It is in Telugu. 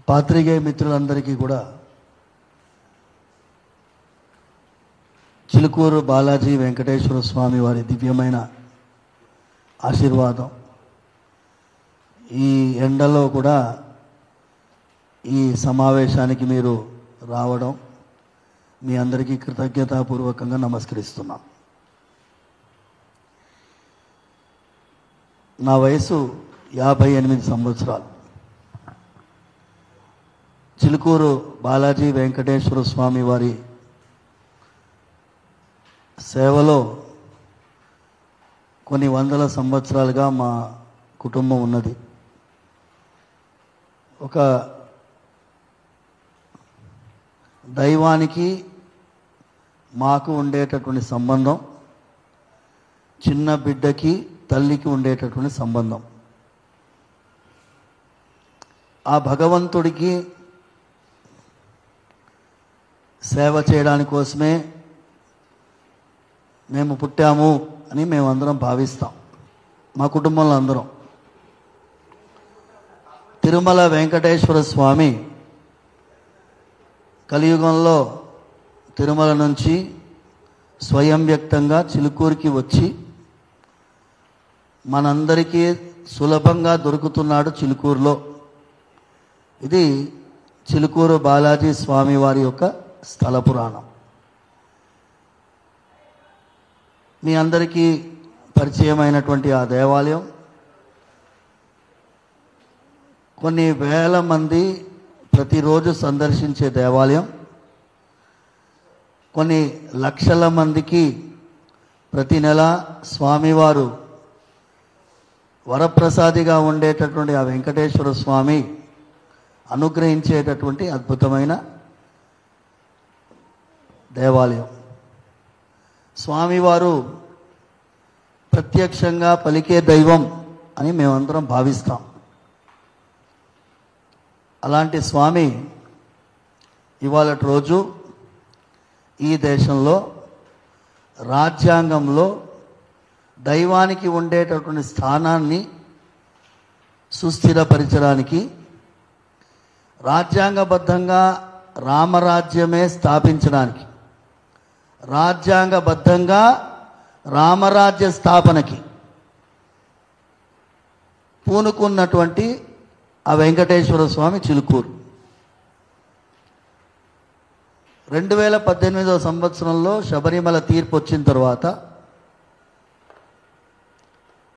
పాత్రికేయ మిత్రులందరికీ కూడా చిలుకూరు బాలాజీ వెంకటేశ్వర స్వామి వారి దివ్యమైన ఆశీర్వాదం. ఈ ఎండలో కూడా ఈ సమావేశానికి మీరు రావడం మీ అందరికీ కృతజ్ఞతాపూర్వకంగా నమస్కరిస్తున్నాం. నా వయసు 58 సంవత్సరాలు. చిలుకూరు బాలాజీ వెంకటేశ్వర స్వామి వారి సేవలో కొన్ని వందల సంవత్సరాలుగా మా కుటుంబం ఉన్నది. ఒక దైవానికి మాకు ఉండేటటువంటి సంబంధం, చిన్న బిడ్డకి తల్లికి ఉండేటటువంటి సంబంధం. ఆ భగవంతుడికి సేవ చేయడానికి కోసమే మేము పుట్టాము అని మేమందరం భావిస్తాం. మా కుటుంబంలో అందరం. తిరుమల వెంకటేశ్వర స్వామి కలియుగంలో తిరుమల నుంచి స్వయం వ్యక్తంగా చిలుకూరుకి వచ్చి మనందరికీ సులభంగా దొరుకుతున్నాడు చిలుకూరులో. ఇది చిలుకూరు బాలాజీ స్వామి వారి యొక్క స్థల పురాణం. మీ అందరికీ పరిచయమైనటువంటి ఆ దేవాలయం కొన్ని వేల మంది ప్రతిరోజు సందర్శించే దేవాలయం. కొన్ని లక్షల మందికి ప్రతి నెల స్వామివారు వరప్రసాదిగా ఉండేటటువంటి ఆ వెంకటేశ్వర స్వామి అనుగ్రహించేటటువంటి అద్భుతమైన దేవాలయం. స్వామివారు ప్రత్యక్షంగా పలికే దైవం అని మేమందరం భావిస్తాం. అలాంటి స్వామి ఇవాళ రోజు ఈ దేశంలో రాజ్యాంగంలో దైవానికి ఉండేటటువంటి స్థానాన్ని సుస్థిరపరచడానికి రాజ్యాంగబద్ధంగా రామరాజ్యమే స్థాపించడానికి, రాజ్యాంగబద్ధంగా రామరాజ్య స్థాపనకి పూనుకున్నటువంటి ఆ వెంకటేశ్వర స్వామి చిలుకూరు 2018 సంవత్సరంలో శబరిమల తీర్పు వచ్చిన తర్వాత